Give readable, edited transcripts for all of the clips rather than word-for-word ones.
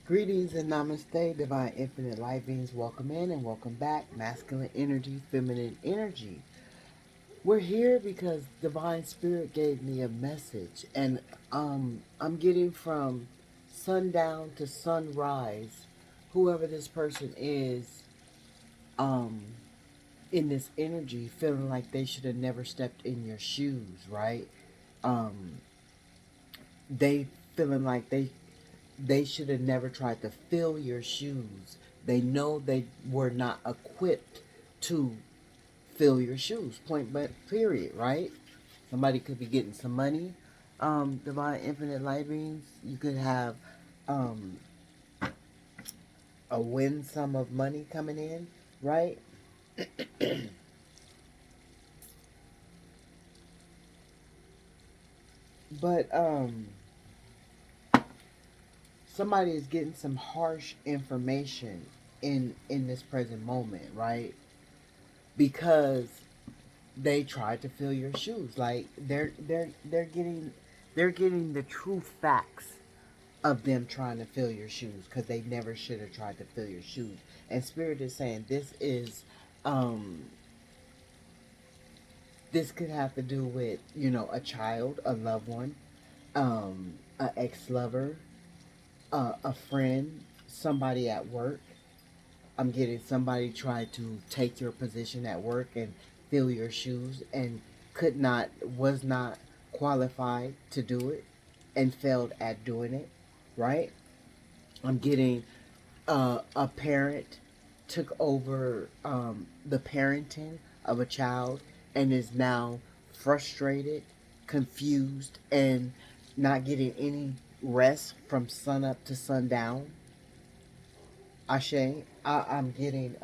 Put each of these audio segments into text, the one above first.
Greetings and namaste, divine infinite light beings. Welcome in and welcome back. Masculine energy, feminine energy. We're here because divine spirit gave me a message, and I'm getting from sundown to sunrise. Whoever this person is, um, in this energy, feeling like they should have never stepped in your shoes, right? Um, they feeling like they should have never tried to fill your shoes. They know they were not equipped to fill your shoes. Point blank, period, right? Somebody could be getting some money. Divine infinite light beings. You could have um, a win sum of money coming in, right? But somebody is getting some harsh information in this present moment, right? Because they tried to fill your shoes. Like they're getting the true facts of them trying to fill your shoes because they never should have tried to fill your shoes. And spirit is saying um this could have to do with, a child, a loved one, an ex-lover, a friend, somebody at work. I'm getting somebody tried to take your position at work and fill your shoes and was not qualified to do it and failed at doing it, right? I'm getting a parent took over the parenting of a child and is now frustrated, confused, and not getting any rest from sun up to sundown. Ashe, I'm getting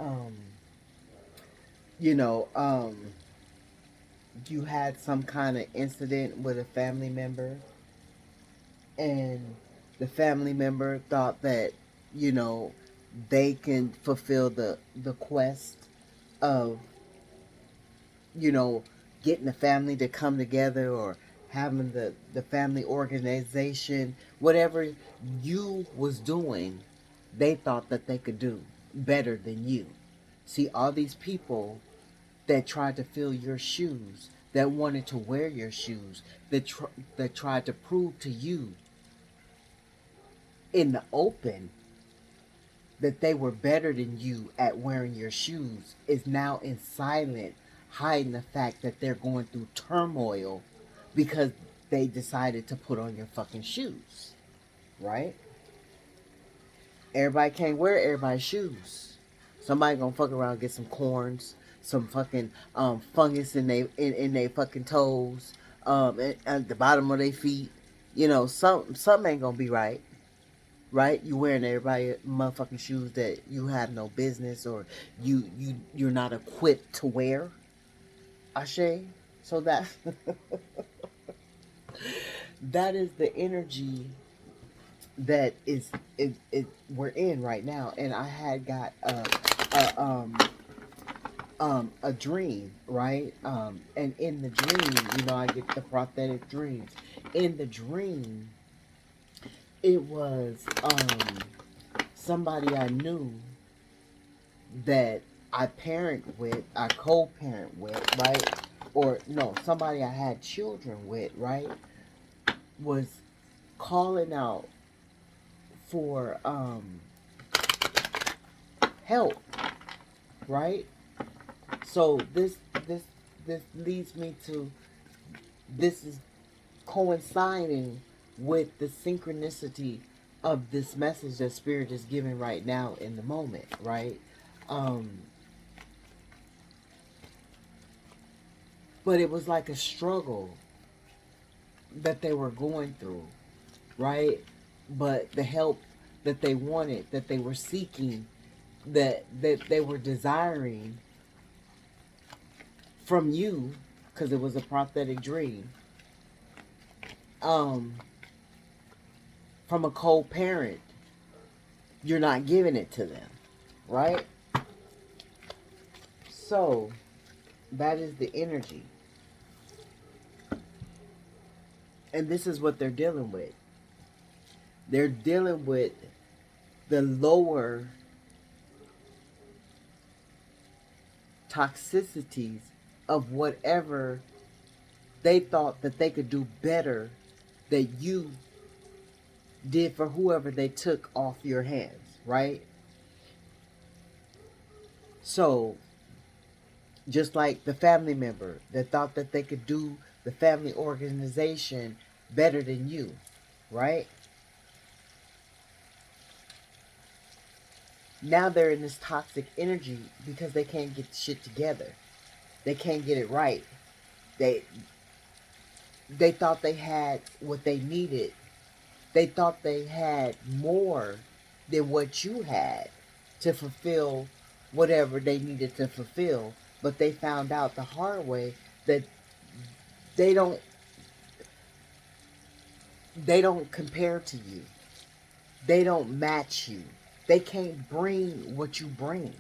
you know, you had some kind of incident with a family member, and the family member thought that, you know, they can fulfill the quest of, you know, getting the family to come together or having the family organization, whatever you was doing, they thought that they could do better than you. See, all these people that tried to fill your shoes, that wanted to wear your shoes, that tried to prove to you in the open that they were better than you at wearing your shoes, is now in silent, hiding the fact that they're going through turmoil because they decided to put on your fucking shoes, right? Everybody can't wear everybody's shoes. Somebody gonna fuck around and get some corns, some fucking fungus in they fucking toes, at the bottom of their feet. You know, something ain't gonna be right. Right? You wearing everybody motherfucking shoes that you have no business, or you're not equipped to wear. Ashe. So that that is the energy that is we're in right now. And I had got a dream, right? And in the dream, I get the prophetic dreams. In the dream, it was somebody I knew that I parent with, I co-parent with, right? Or no, somebody I had children with, right? Was calling out for help, right? So this leads me to, this is coinciding with the synchronicity of this message that spirit is giving right now in the moment, right? Um but it was like a struggle that they were going through, right? But the help that they wanted, that they were seeking, that they were desiring from you, because it was a prophetic dream, um, from a co-parent, you're not giving it to them, right? So that is the energy, and this is what they're dealing with. They're dealing with the lower toxicities of whatever they thought that they could do better that you did for whoever they took off your hands, right? So, just like the family member that thought that they could do the family organization better than you, right? Now they're in this toxic energy because they can't get the shit together. They can't get it right. They they thought they had what they needed. They thought they had more than what you had to fulfill whatever they needed to fulfill, but they found out the hard way that they don't they don't compare to you. They don't match you. They can't bring what you bring.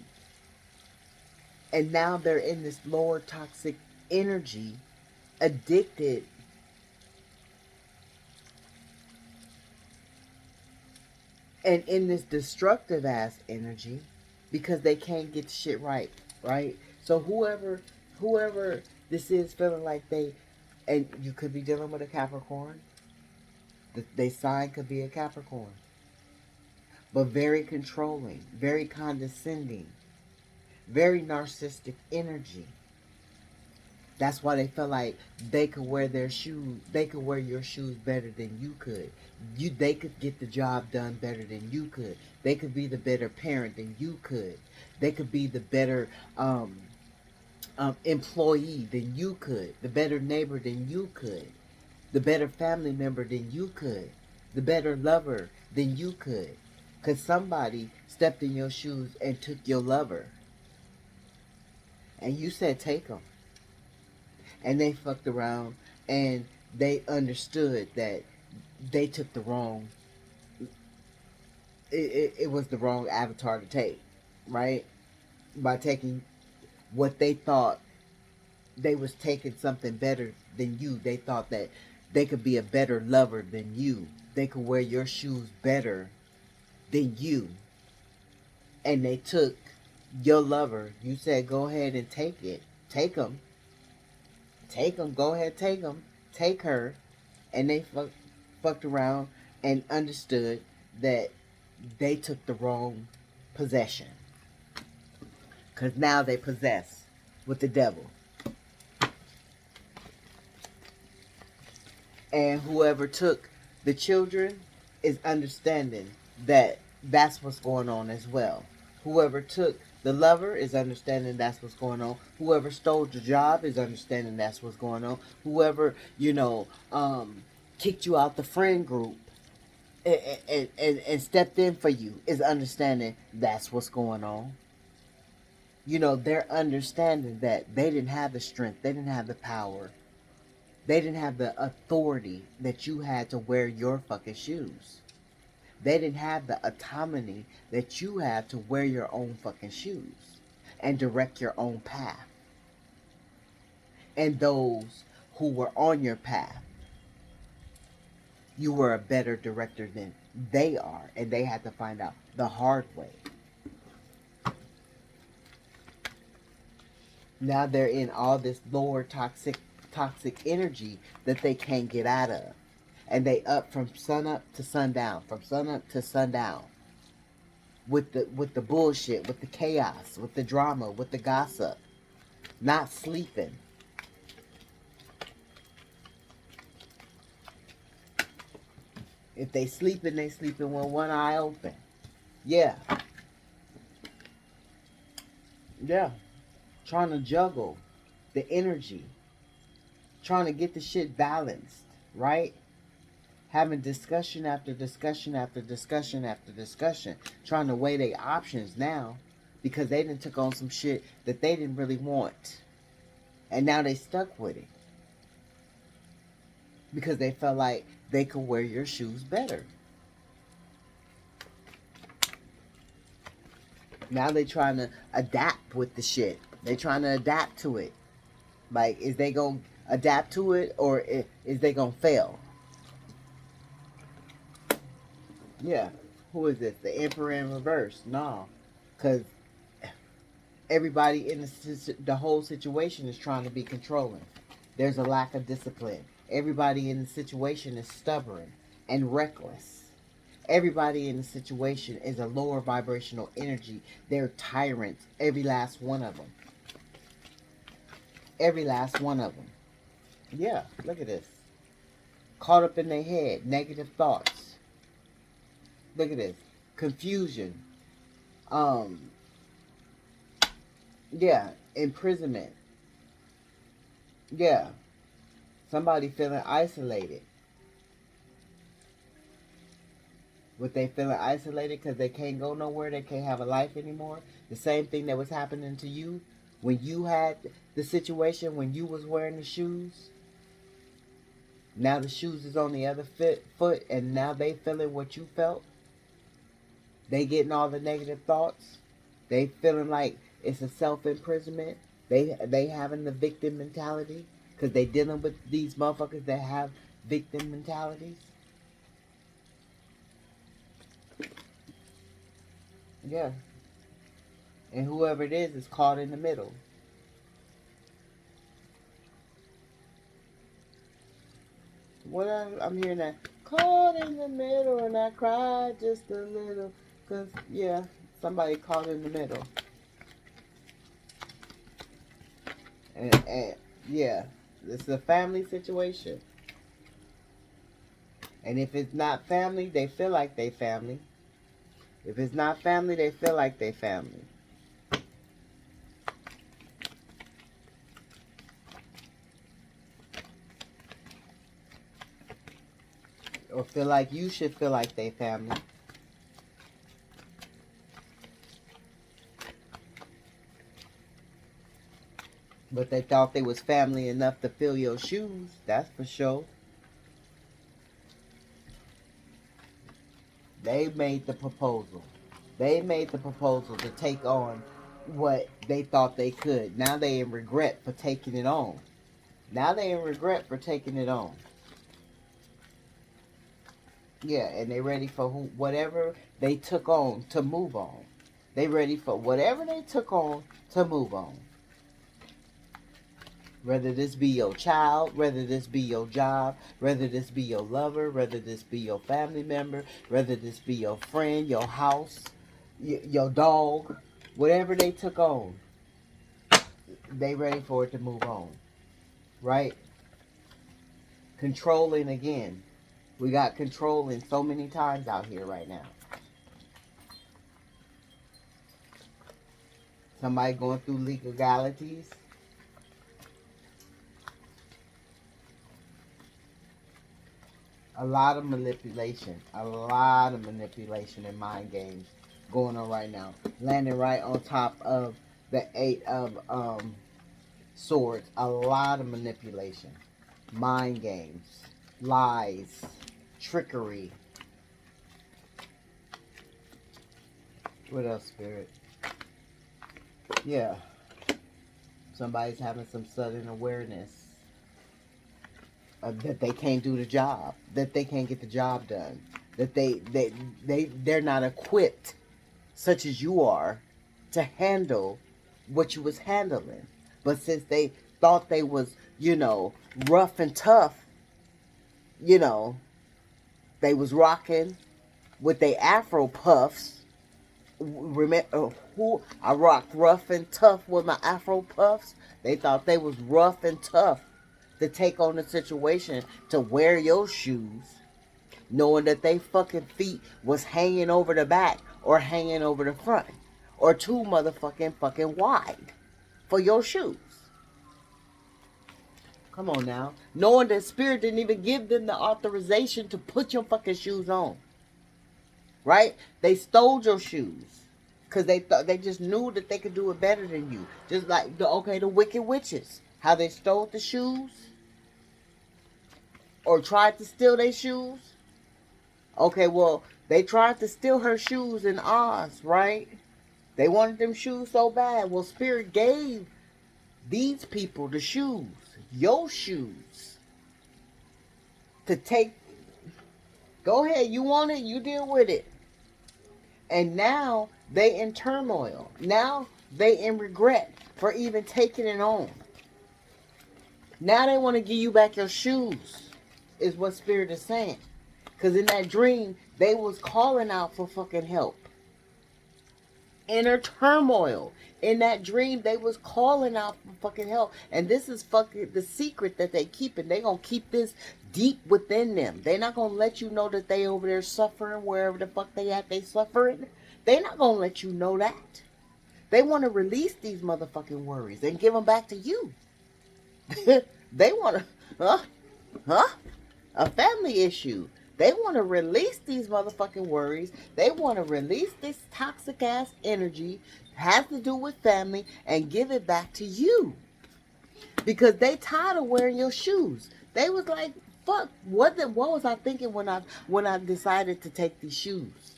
And now they're in this lower toxic energy, addicted, and in this destructive ass energy because they can't get the shit right, right? So whoever this is feeling like they, and you could be dealing with a Capricorn, they sign could be a Capricorn, but very controlling, very condescending, very narcissistic energy. That's why they feel like they could wear their shoes. They could wear your shoes better than you could. They could get the job done better than you could. They could be the better parent than you could. They could be the better employee than you could. The better neighbor than you could. The better family member than you could. The better lover than you could. Because somebody stepped in your shoes and took your lover. And you said, take them. And they fucked around and they understood that they took the wrong, it was the wrong avatar to take, right? By taking what they thought, they was taking something better than you. They thought that they could be a better lover than you. They could wear your shoes better than you. And they took your lover. You said, go ahead and take it. Take them. Take them. Go ahead, take them. Take her. And they fucked around and understood that they took the wrong possession. Because now they possess with the devil. And whoever took the children is understanding that that's what's going on as well. Whoever took the lover is understanding that's what's going on. Whoever stole the job is understanding that's what's going on. Whoever, kicked you out the friend group and stepped in for you is understanding that's what's going on. They're understanding that they didn't have the strength, they didn't have the power, they didn't have the authority that you had to wear your fucking shoes. They didn't have the autonomy that you have to wear your own fucking shoes and direct your own path. And those who were on your path, you were a better director than they are, and they had to find out the hard way. Now they're in all this lower toxic energy that they can't get out of. And they up from sun up to sundown, from sun up to sundown. With the bullshit, with the chaos, with the drama, with the gossip. Not sleeping. If they sleeping with one eye open. Yeah. Yeah. Trying to juggle the energy. Trying to get the shit balanced, right? Having discussion after discussion after discussion after discussion. Trying to weigh their options now. Because they done took on some shit that they didn't really want. And now they stuck with it. Because they felt like they could wear your shoes better. Now they trying to adapt with the shit. They trying to adapt to it. Like, is they going to adapt to it or is they going to fail? Yeah. Who is this? The Emperor in reverse? No. Because everybody in the whole situation is trying to be controlling. There's a lack of discipline. Everybody in the situation is stubborn and reckless. Everybody in the situation is a lower vibrational energy. They're tyrants. Every last one of them. Every last one of them. Yeah, look at this. Caught up in their head. Negative thoughts. Look at this. Confusion. Yeah, imprisonment. Yeah. Somebody feeling isolated. But they feeling isolated because they can't go nowhere. They can't have a life anymore. The same thing that was happening to you when you had the situation, when you was wearing the shoes. Now the shoes is on the other foot, and now they feeling what you felt. They getting all the negative thoughts. They feeling like it's a self-imprisonment. They having the victim mentality because they dealing with these motherfuckers that have victim mentalities. Yeah. And whoever it is caught in the middle. What I'm hearing that, caught in the middle and I cried just a little. Because, yeah, somebody caught in the middle. And yeah, it's a family situation. And if it's not family, they feel like they family. If it's not family, they feel like they family. Or feel like you should feel like they family. But they thought they was family enough to fill your shoes. That's for sure. They made the proposal. They made the proposal to take on what they thought they could. Now they in regret for taking it on. Now they in regret for taking it on. Yeah, and they ready for whatever they took on to move on. They ready for whatever they took on to move on. Whether this be your child, whether this be your job, whether this be your lover, whether this be your family member, whether this be your friend, your house, your dog, whatever they took on, they ready for it to move on. Right? Controlling again. We got controlling so many times out here right now. Somebody going through legalities. A lot of manipulation. A lot of manipulation and mind games going on right now. Landing right on top of the 8 of swords. A lot of manipulation. Mind games. Lies. Trickery. What else, Spirit? Yeah. Somebody's having some sudden awareness that they can't do the job, that they can't get the job done, that they're not equipped, such as you are, to handle what you was handling. But since they thought they was, rough and tough, they was rocking with their Afro puffs. Remember who I rocked rough and tough with my Afro puffs? They thought they was rough and tough to take on the situation, to wear your shoes, knowing that they fucking feet was hanging over the back or hanging over the front, or too motherfucking fucking wide for your shoes. Come on now. Knowing that Spirit didn't even give them the authorization to put your fucking shoes on. Right? They stole your shoes. Because they just knew that they could do it better than you. Just like the Wicked Witches. How they stole the shoes. Or tried to steal their shoes. Okay, well, they tried to steal her shoes in Oz, right? They wanted them shoes so bad. Well, Spirit gave these people the shoes. Your shoes. To take. Go ahead, you want it, you deal with it. And now they in turmoil. Now they in regret for even taking it on. Now they want to give you back your shoes, is what Spirit is saying. Because in that dream, they was calling out for fucking help. Inner turmoil. In that dream, they was calling out for fucking help. And this is fucking the secret that they keep. And they going to keep this deep within them. They not going to let you know that they over there suffering. Wherever the fuck they at, they suffering. They not going to let you know that. They want to release these motherfucking worries and give them back to you. They want to, a family issue. They want to release these motherfucking worries. They want to release this toxic ass energy, has to do with family, and give it back to you. Because they tired of wearing your shoes. They was like, fuck, what was I thinking when I decided to take these shoes?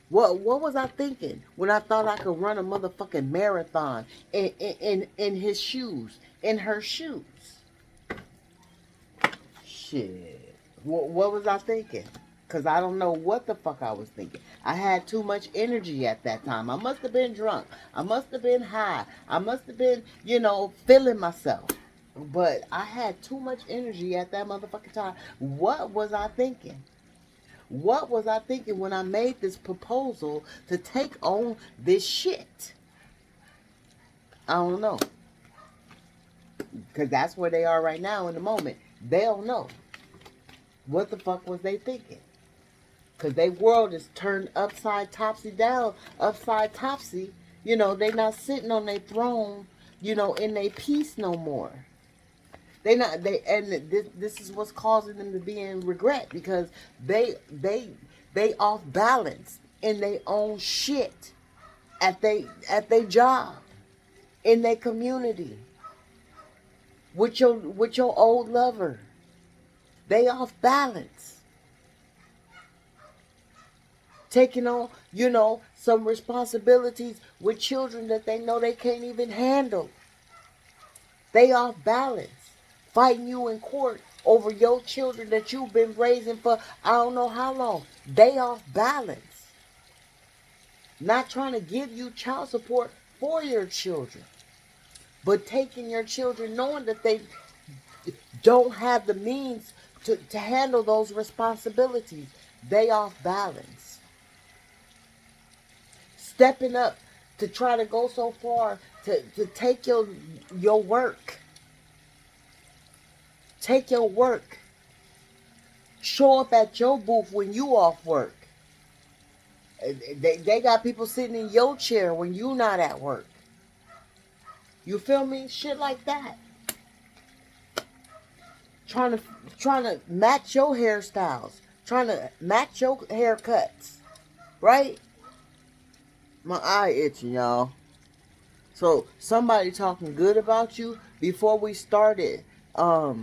What was I thinking when I thought I could run a motherfucking marathon in his shoes, in her shoes? Shit. What was I thinking? Because I don't know what the fuck I was thinking. I had too much energy at that time. I must have been drunk. I must have been high. I must have been, feeling myself. But I had too much energy at that motherfucking time. What was I thinking? What was I thinking when I made this proposal to take on this shit? I don't know. Because that's where they are right now in the moment. They don't know. What the fuck was they thinking? Because their world is turned upside topsy down, upside topsy. They not sitting on their throne, in their peace no more. This is what's causing them to be in regret, because they off balance in their own shit at their job, in their community, with your old lover. They off balance. Taking on, some responsibilities with children that they know they can't even handle. They off balance. Fighting you in court over your children that you've been raising for I don't know how long. They off balance. Not trying to give you child support for your children, but taking your children knowing that they don't have the means to handle those responsibilities. They off balance. Stepping up to try to go so far to take your work. Take your work. Show up at your booth when you off work. They got people sitting in your chair when you not at work. You feel me? Shit like that. Trying to match your hairstyles. Trying to match your haircuts. Right? My eye itching, y'all. So somebody talking good about you before we started. My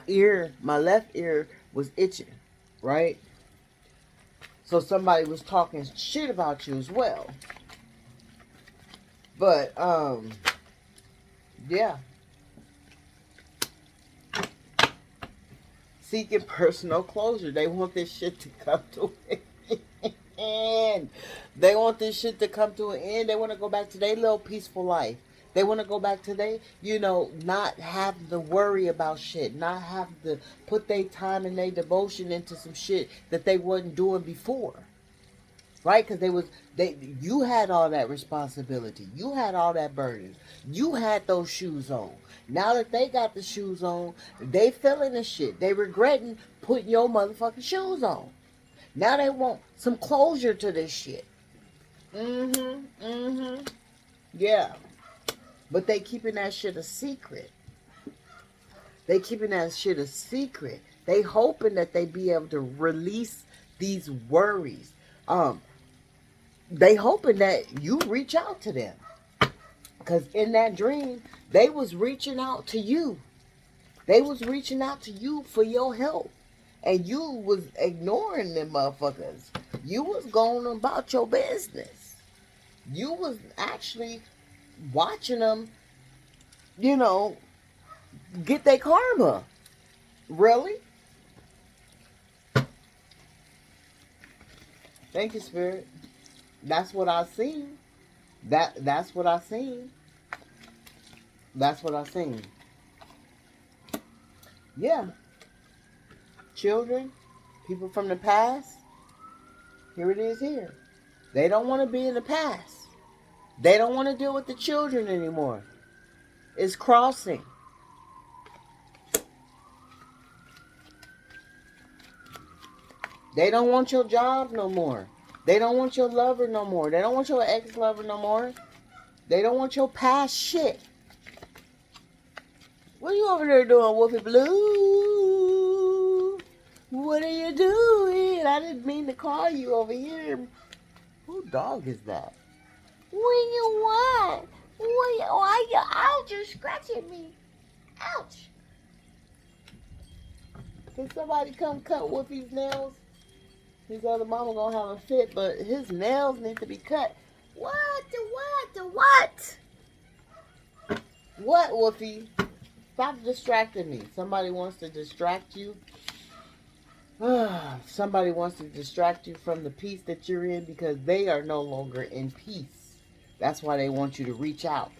left ear was itching, right? So somebody was talking shit about you as well. But, yeah. Seeking personal closure. They want this shit to come to an end. They want this shit to come to an end. They want to go back to their little peaceful life. They want to go back to their, not have to worry about shit. Not have to put their time and their devotion into some shit that they wasn't doing before. Right? Because you had all that responsibility. You had all that burden. You had those shoes on. Now that they got the shoes on, they feeling the shit. They regretting putting your motherfucking shoes on. Now they want some closure to this shit. Yeah. But they keeping that shit a secret. They keeping that shit a secret. They hoping that they be able to release these worries. They hoping that you reach out to them. Because in that dream, they was reaching out to you. They was reaching out to you for your help. And you was ignoring them motherfuckers. You was going about your business. You was actually watching them, get their karma. Really? Thank you, Spirit. That's what I seen. That's what I seen. That's what I seen. Yeah. Children, people from the past. Here it is here. They don't want to be in the past. They don't want to deal with the children anymore. It's crossing. They don't want your job no more. They don't want your lover no more. They don't want your ex-lover no more. They don't want your past shit. What are you over there doing, Wolfie Blue? What are you doing? I didn't mean to call you over here. Who dog is that? What you want? Why you out? You're scratching me. Ouch. Can somebody come cut Wolfie's nails? His other mama gonna have a fit, but his nails need to be cut. What? What, Wolfie? Stop distracting me. Somebody wants to distract you. Somebody wants to distract you from the peace that you're in because they are no longer in peace. That's why they want you to reach out.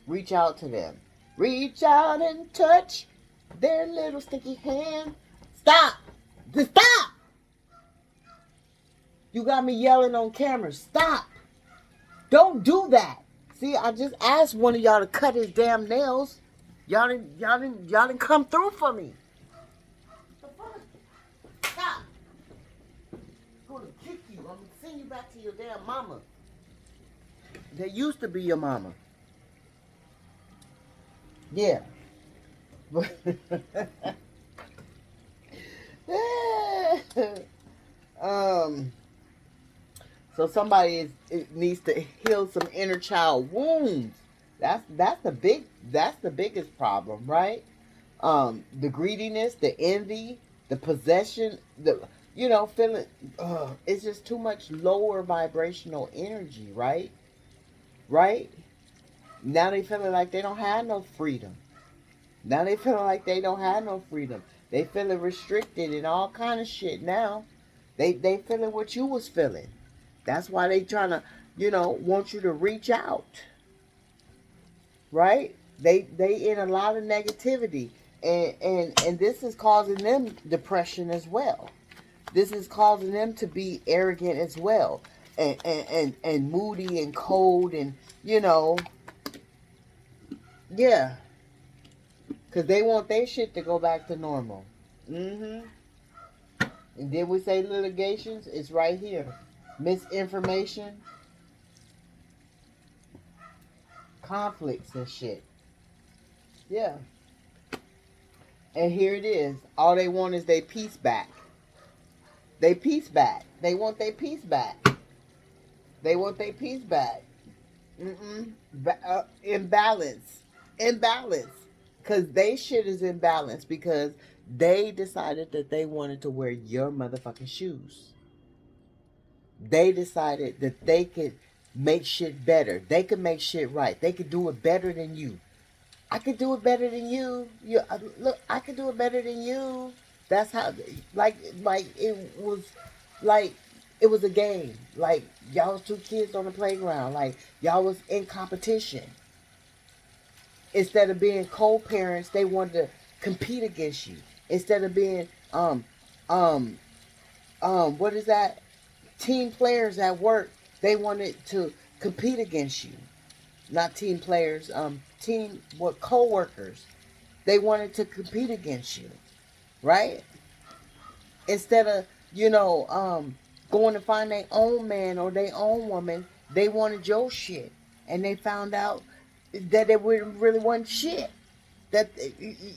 Reach out to them. Reach out and touch their little sticky hand. Stop! Just stop! You got me yelling on camera. Stop! Don't do that. See, I just asked one of y'all to cut his damn nails. Y'all didn't come through for me. Stop! I'm gonna kick you. I'm gonna send you back to your damn mama. They used to be your mama. Yeah. So somebody needs to heal some inner child wounds. That's the biggest problem, right? The greediness, the envy, the possession, feeling it's just too much lower vibrational energy, right? Right? Now they feeling like they don't have no freedom. Now they feeling like they don't have no freedom. They feeling restricted and all kind of shit now. They feeling what you was feeling. That's why they trying to, want you to reach out. Right? They in a lot of negativity. And this is causing them depression as well. This is causing them to be arrogant as well. And moody and cold and, yeah. Because they want their shit to go back to normal. And then we say litigations, it's right here. Misinformation, conflicts and shit. Yeah. And here it is. All they want is their peace back. They peace back. They want their peace back. They want their peace back. Imbalance. Because they shit is imbalance because they decided that they wanted to wear your motherfucking shoes. They decided that they could make shit better. They could make shit right. They could do it better than you. I could do it better than you. Look, I could do it better than you. That's how, like it was a game. Like, y'all was two kids on the playground. Like, y'all was in competition. Instead of being co-parents, they wanted to compete against you. Instead of being, what is that? Team players at work, they wanted to compete against you. Not team players, co-workers. They wanted to compete against you. Right? Instead of, going to find their own man or their own woman, they wanted your shit. And they found out that it really wasn't shit. That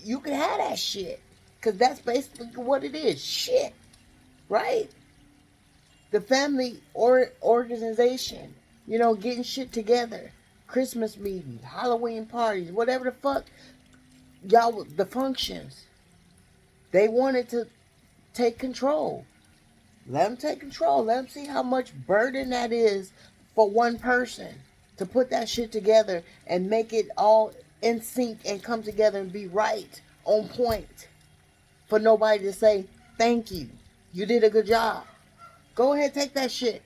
you could have that shit. Because that's basically what it is. Shit. Right? The family organization, getting shit together. Christmas meetings, Halloween parties, whatever the fuck. Y'all, the functions. They wanted to take control. Let them take control. Let them see how much burden that is for one person to put that shit together and make it all in sync and come together and be right, on point. For nobody to say, thank you. You did a good job. Go ahead, take that shit.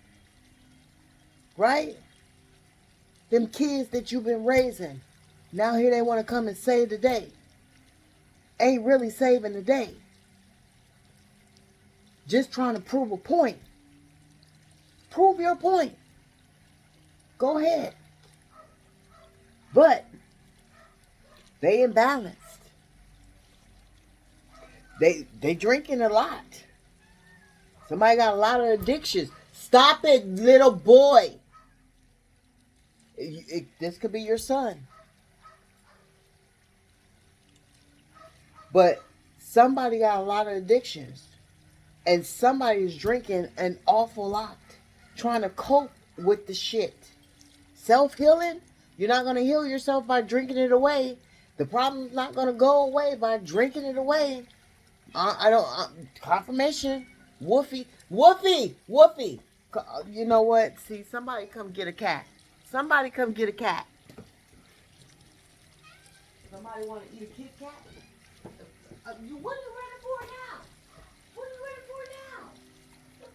Right? Them kids that you've been raising. Now here they want to come and save the day. Ain't really saving the day. Just trying to prove a point. Prove your point. Go ahead. But they imbalanced. They drinking a lot. Somebody got a lot of addictions. Stop it, little boy. This could be your son. But somebody got a lot of addictions. And somebody is drinking an awful lot. Trying to cope with the shit. Self-healing? You're not going to heal yourself by drinking it away. The problem's not going to go away by drinking it away. I don't... confirmation. Woofy. Woofy! Woofy! You know what? See, somebody come get a cat. Somebody come get a cat. Somebody want to eat a Kit Kat? What are you ready for now? What are you ready for now? The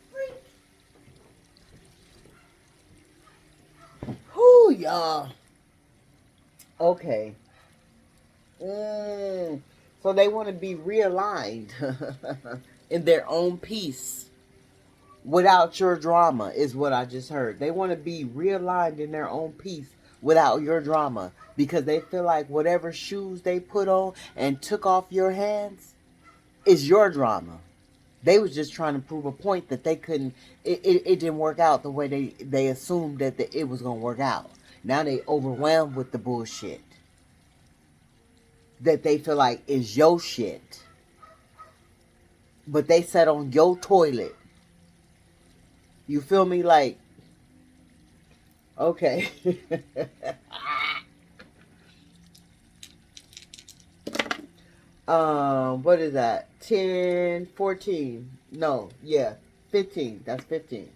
freak. Whoo, y'all. Okay. So they want to be realigned in their own peace without your drama, is what I just heard. They want to be realigned in their own peace without your drama because they feel like whatever shoes they put on and took off your hands is your drama. They was just trying to prove a point that they couldn't, it didn't work out the way they assumed that it was going to work out. Now they overwhelmed with the bullshit that they feel like is your shit. But they sat on your toilet. You feel me? Like, okay. What is that? 10, 14. No, yeah. 15. That's 15.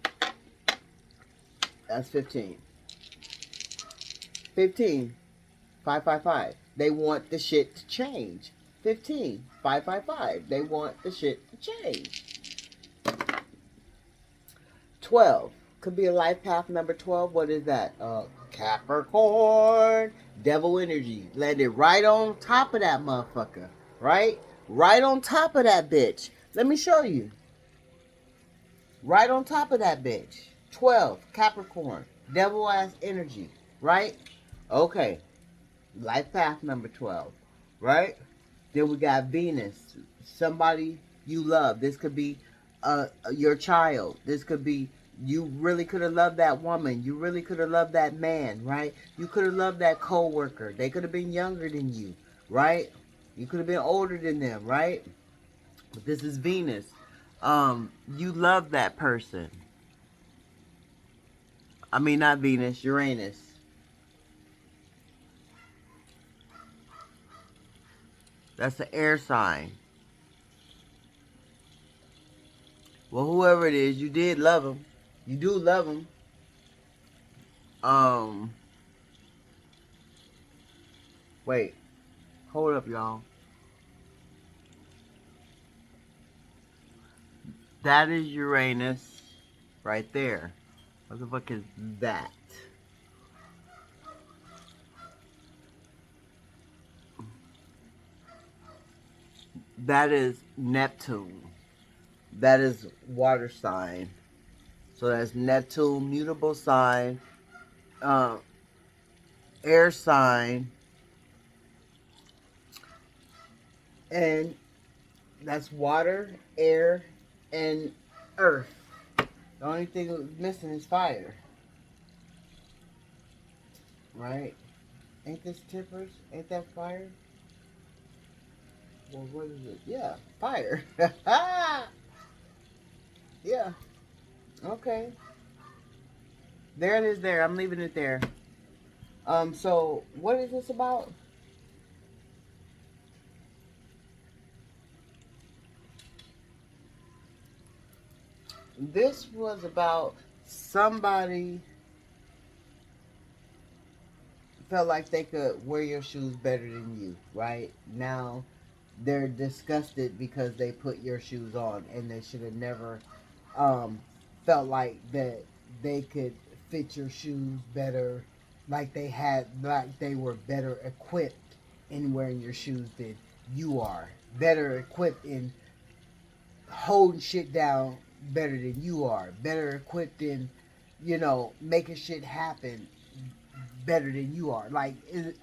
That's 15. 15. 555. They want the shit to change. 15. 555. They want the shit to change. 12. Could be a life path number 12. What is that? Capricorn. Devil energy. Landed right on top of that motherfucker. Right? Right on top of that bitch. Let me show you. Right on top of that bitch. 12. Capricorn. Devil ass energy. Right? Okay. Life path number 12. Right? Then we got Venus. Somebody you love. This could be your child. This could be, you really could have loved that woman. You really could have loved that man, right? You could have loved that co-worker. They could have been younger than you, right? You could have been older than them, right? But this is Venus. You love that person. I mean, not Venus, Uranus. That's the air sign. Well, whoever it is, you did love him. You do love him. Wait. Hold up, y'all. That is Uranus right there. What the fuck is that? That is Neptune. That is water sign. So that's Neptune, mutable sign, air sign, and that's water, air, and earth. The only thing missing is fire. Right? Ain't this tippers? Ain't that fire? Well, what is it? Yeah, fire. Yeah. Okay. There it is there. I'm leaving it there. So what is this about? This was about somebody felt like they could wear your shoes better than you, right? Now they're disgusted because they put your shoes on and they should have never felt like that they could fit your shoes better, like they were better equipped in wearing your shoes than you are, better equipped in holding shit down better than you are, better equipped in, making shit happen better than you are. Like,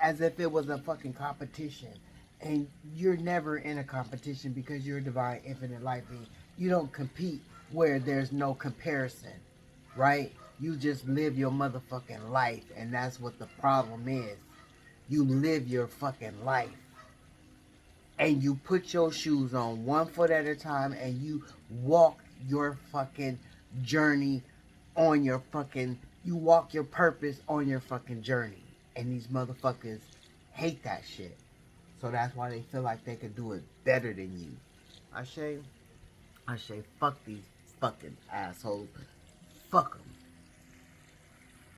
as if it was a fucking competition. And you're never in a competition because you're a divine, infinite life being. You don't compete where there's no comparison, right? You just live your motherfucking life, and that's what the problem is. You live your fucking life, and you put your shoes on one foot at a time, and you walk your fucking journey on your fucking, you walk your purpose on your fucking journey. And these motherfuckers hate that shit. So that's why they feel like they could do it better than you. I say, fuck these fucking assholes. Fuck them.